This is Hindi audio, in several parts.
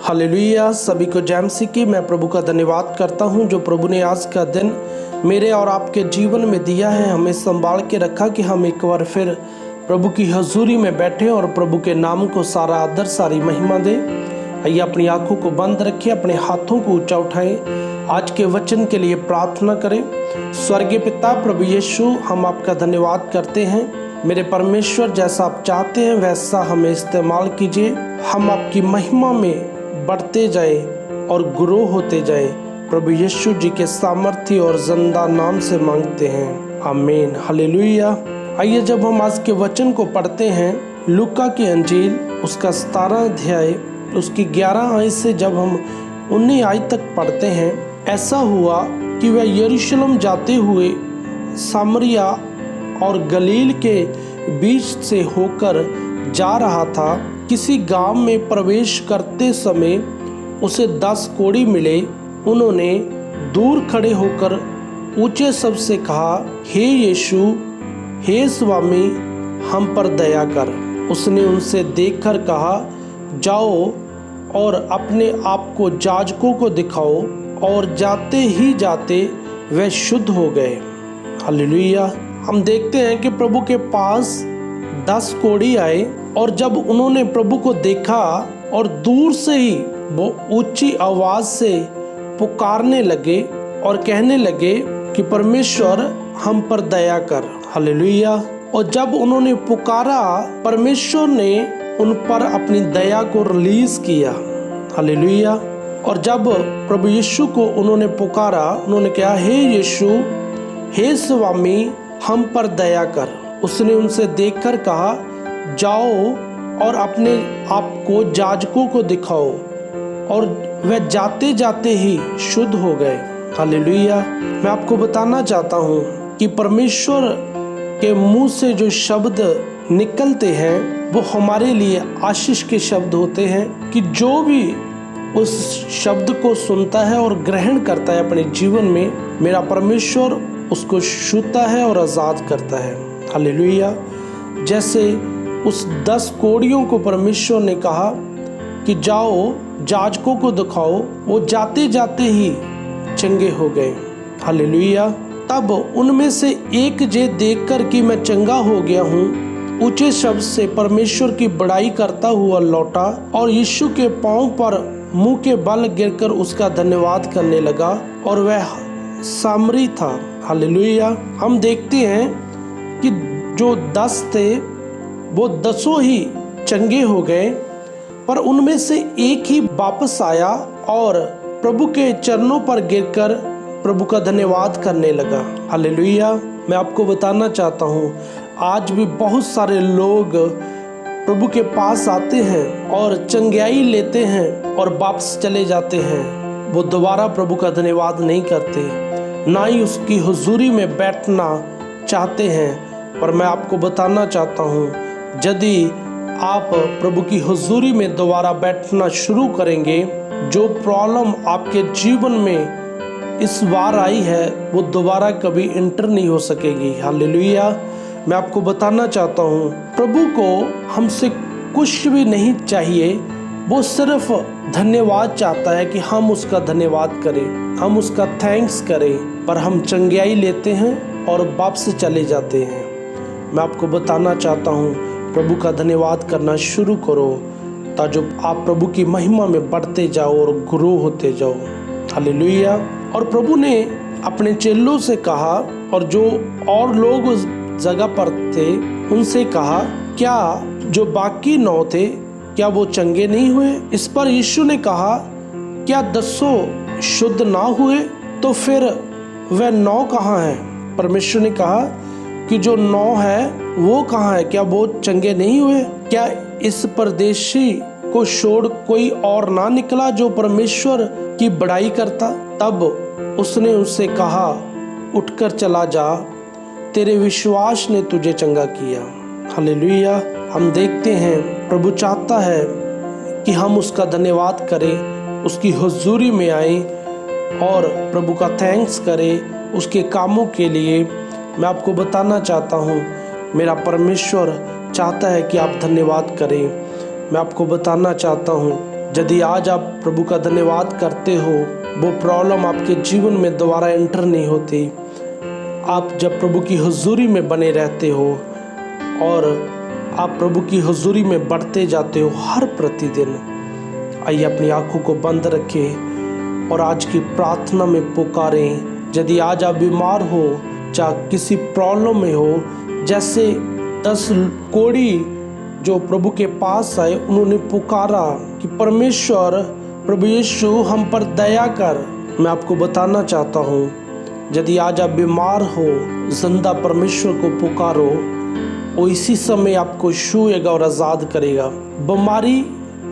हालेलुया। सभी को जय मसीह की। मैं प्रभु का धन्यवाद करता हूं जो प्रभु ने आज का दिन मेरे और आपके जीवन में दिया है, हमें संभाल के रखा कि हम एक बार फिर प्रभु की हजूरी में बैठे और प्रभु के नाम को सारा आदर सारी महिमा दे। आइए अपनी आंखों को बंद रखें, अपने हाथों को ऊंचा उठाएं, आज के वचन के लिए प्रार्थना करें। स्वर्गीय पिता प्रभु यीशु, हम आपका धन्यवाद करते हैं। मेरे परमेश्वर, जैसा आप चाहते हैं वैसा हमें इस्तेमाल कीजिए। हम आपकी महिमा में बढ़ते जाए और ग्रो होते जाए। प्रभु यीशु जी के सामर्थ्य और जिंदा नाम से मांगते हैं, आमीन। हालेलुया। आइए जब हम आज के वचन को पढ़ते हैं, लूका की अंजील उसका 17 अध्याय उसकी 11 आयत से जब हम 19 आयत तक पढ़ते हैं, ऐसा हुआ कि वह यरूशलेम जाते हुए सामरिया और गलील के बीच से होकर जा रहा था। किसी गांव में प्रवेश करते समय उसे 10 कोढ़ी मिले। उन्होंने दूर खड़े होकर ऊंचे शब्द से कहा, हे यीशु, हे स्वामी, हम पर दया कर। उसने उनसे देखकर कहा, जाओ और अपने आप को याजकों को दिखाओ। और जाते ही जाते वे शुद्ध हो गए। हालेलुया। हम देखते हैं कि प्रभु के पास 10 कोढ़ी आए और जब उन्होंने प्रभु को देखा और दूर से ही वो ऊंची आवाज से पुकारने लगे और कहने लगे कि परमेश्वर, हम पर दया कर। हालेलुया। और जब उन्होंने पुकारा, परमेश्वर ने उन पर अपनी दया को रिलीज किया। हालेलुया। और जब प्रभु यीशु को उन्होंने पुकारा, उन्होंने कहा, हे यीशु, हे स्वामी, हम पर दया कर। उसने उनसे देखकर कहा, जाओ और अपने आप को याजकों को दिखाओ। और वह जाते जाते ही शुद्ध हो गए। हालेलुया। मैं आपको बताना चाहता हूँ कि परमेश्वर के मुंह से जो शब्द निकलते हैं वो हमारे लिए आशीष के शब्द होते हैं, कि जो भी उस शब्द को सुनता है और ग्रहण करता है अपने जीवन में, मेरा परमेश्वर उसको छूता है और आज़ाद करता है। हालेलुया। जैसे उस 10 कोढ़ियों को परमेश्वर ने कहा कि जाओ याजकों को दिखाओ, वो जाते जाते ही चंगे हो गए। हालेलुया। तब उनमें से एक जे देखकर कि मैं चंगा हो गया हूँ, ऊंचे शब्द से परमेश्वर की बड़ाई करता हुआ लौटा और यीशु के पांव पर मुंह के बल गिरकर उसका धन्यवाद करने लगा, और वह सामरी था। हालेलुया। हम देखते हैं कि जो 10 थे वो 10 ही चंगे हो गए, पर उनमें से एक ही वापस आया और प्रभु के चरणों पर गिरकर प्रभु का धन्यवाद करने लगा। हालेलुया। मैं आपको बताना चाहता हूँ, आज भी बहुत सारे लोग प्रभु के पास आते हैं और चंगाई लेते हैं और वापस चले जाते हैं। वो दोबारा प्रभु का धन्यवाद नहीं करते, ना ही उसकी हुजूरी में बैठना चाहते हैं। पर मैं आपको बताना चाहता हूँ, यदि आप प्रभु की हुजूरी में दोबारा बैठना शुरू करेंगे, जो प्रॉब्लम आपके जीवन में इस बार आई है वो दोबारा कभी इंटर नहीं हो सकेगी। हालेलुया। मैं आपको बताना चाहता हूँ, प्रभु को हमसे कुछ भी नहीं चाहिए, वो सिर्फ धन्यवाद चाहता है कि हम उसका धन्यवाद करें, हम उसका थैंक्स करें। पर हम चंगाई लेते हैं और वापस चले जाते हैं। मैं आपको बताना चाहता हूँ, प्रभु का धन्यवाद करना शुरू करो, ताकि आप प्रभु की महिमा में बढ़ते जाओ और ग्रो होते जाओ। हालेलुया। और प्रभु ने अपने चेलों से कहा, और जो और लोग उस जगह पर थे उनसे कहा, क्या जो बाकी 9 थे क्या वो चंगे नहीं हुए? इस पर यीशु ने कहा, क्या 10 शुद्ध ना हुए? तो फिर वह 9 कहाँ है? परमेश्वर ने कहा कि जो 9 है वो कहाँ है? क्या वो चंगे नहीं हुए? क्या इस परदेशी को छोड़ कोई और ना निकला जो परमेश्वर की बड़ाई करता? तब उसने उससे कहा, उठकर चला जा, तेरे विश्वास ने तुझे चंगा किया। हालेलुया। हम देखते हैं प्रभु चाहता है कि हम उसका धन्यवाद करें, उसकी हुजूरी में आए और प्रभु का थैंक्स करें उसके कामों के लिए। मैं आपको बताना चाहता हूँ, मेरा परमेश्वर चाहता है कि आप धन्यवाद करें। मैं आपको बताना चाहता हूँ, यदि आज आप प्रभु का धन्यवाद करते हो, वो प्रॉब्लम आपके जीवन में दोबारा एंटर नहीं होती। आप जब प्रभु की हुजूरी में बने रहते हो और आप प्रभु की हुजूरी में बढ़ते जाते हो हर प्रतिदिन। आइए अपनी आंखों को बंद रखें और आज की प्रार्थना में पुकारें। यदि आज आप बीमार हो, चाहे किसी प्रॉब्लम में हो, जैसे 10 कोढ़ी जो प्रभु के पास आए, उन्होंने पुकारा कि परमेश्वर प्रभु यीशु हम पर दया कर। मैं आपको बताना चाहता हूँ, यदि आज आप बीमार हो, जिंदा परमेश्वर को पुकारो, वो इसी समय आपको छूएगा और आज़ाद करेगा। बीमारी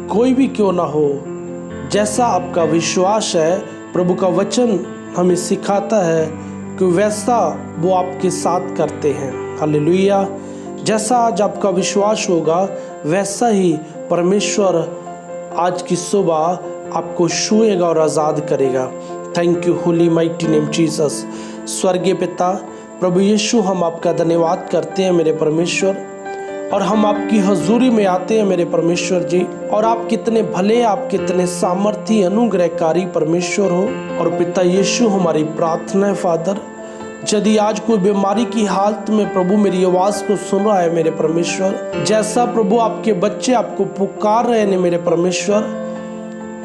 कोई भी क्यों ना हो, जैसा आपका विश्वास है, प्रभु का वचन हमें सिखाता है कि वैसा वो आपके साथ करते हैं। हालेलुया। जैसा आज आपका विश्वास होगा, वैसा ही परमेश्वर आज की सुबह आपको छूएगा और आज़ाद करेगा। Thank you holy mighty name Jesus. स्वर्गीय पिता प्रभु यीशु, हम आपका धन्यवाद करते हैं मेरे परमेश्वर, और हम आपकी हजूरी में आते हैं मेरे परमेश्वर जी। और आप कितने भले, आप कितने सामर्थी अनुग्रहकारी परमेश्वर हो। और पिता यीशु, हमारी प्रार्थना है फादर, यदि आज कोई बीमारी की हालत में प्रभु मेरी आवाज़ को सुन रहा है मेरे परमेश्वर, जैसा प्रभु आपके बच्चे आपको पुकार रहे हैं मेरे परमेश्वर,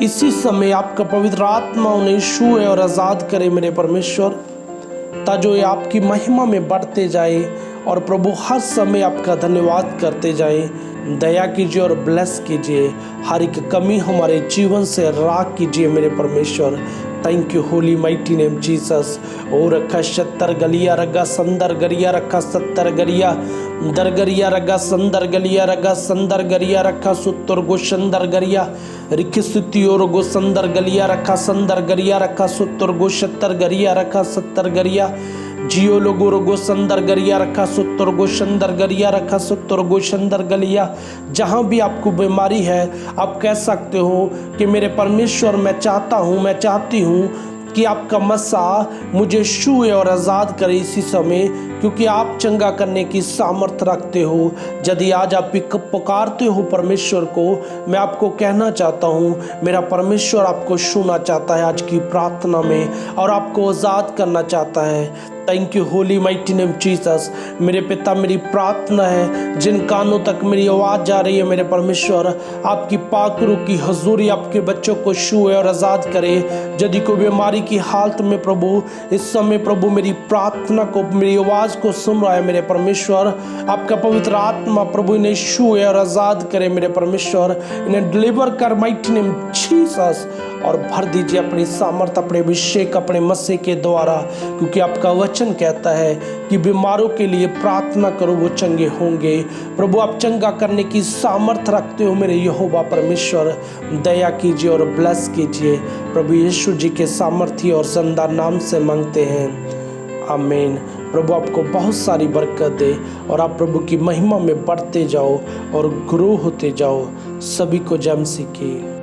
इसी समय आपका पवित्र आत्मा उन्हें छूए और आज़ाद करे मेरे परमेश्वर, ताजो ये आपकी महिमा में बढ़ते जाए और प्रभु हर समय आपका धन्यवाद करते जाए। दया कीजिए और ब्लेस कीजिए, हर एक कमी हमारे जीवन से राख कीजिए मेरे परमेश्वर। Thank you holy mighty name Jesus. ओ रखा 70 गलिया रगा संदर गरिया रखा 70 गरिया दरगरिया रगा संदर गलिया रगा संदर गरिया रखा सुत्तर गो संदर गरिया रिखी सुती और गो संदर गलिया रखा संदर गरिया रखा सुत्तर गो 70 गरिया रखा 70 गरिया जियो लोगो रोगो संदर गरिया रखा सुत्तर गो संदर गरिया रखा सुत्तर गो संदर गलिया। जहाँ भी आपको बीमारी है, आप कह सकते हो कि मेरे परमेश्वर, मैं चाहता हूँ, मैं चाहती हूँ कि आपका मसा मुझे छूए और आज़ाद करे इसी समय, क्योंकि आप चंगा करने की सामर्थ रखते हो। यदि आज आप पुकारते हो परमेश्वर को, मैं आपको कहना चाहता हूँ, मेरा परमेश्वर आपको छूना चाहता है आज की प्रार्थना में और आपको आज़ाद करना चाहता है। Thank you holy mighty name Jesus. मेरे पिता, मेरी प्रार्थना है, जिन कानों तक मेरी आवाज़ जा रही है मेरे परमेश्वर, आपकी पाकरू की हजूरी आपके बच्चों को छूए और आज़ाद करे। यदि कोई बीमारी की हालत में प्रभु इस समय प्रभु मेरी प्रार्थना को, मेरी आवाज़ को सुन रहा है मेरे परमेश्वर, आपका पवित्र आत्मा प्रभु इन्हें छूए और आज़ाद करे मेरे परमेश्वर। इन्हें डिलीवर कर माइटी नेम जीसस और भर दीजिए अपनी सामर्थ, अपने अभिषेक, अपने मसीह के द्वारा, क्योंकि आपका वचन कहता है कि बीमारों के लिए प्रार्थना करो वो चंगे होंगे। प्रभु आप चंगा करने की सामर्थ रखते हो मेरे यहोवा परमेश्वर। दया कीजिए और ब्लेस कीजिए। प्रभु यीशु जी के सामर्थी और जिंदा नाम से मांगते हैं, आमीन। प्रभु आपको बहुत सारी बरकत दे और आप प्रभु की महिमा में बढ़ते जाओ और ग्रो होते जाओ। सभी को जय मसीह की।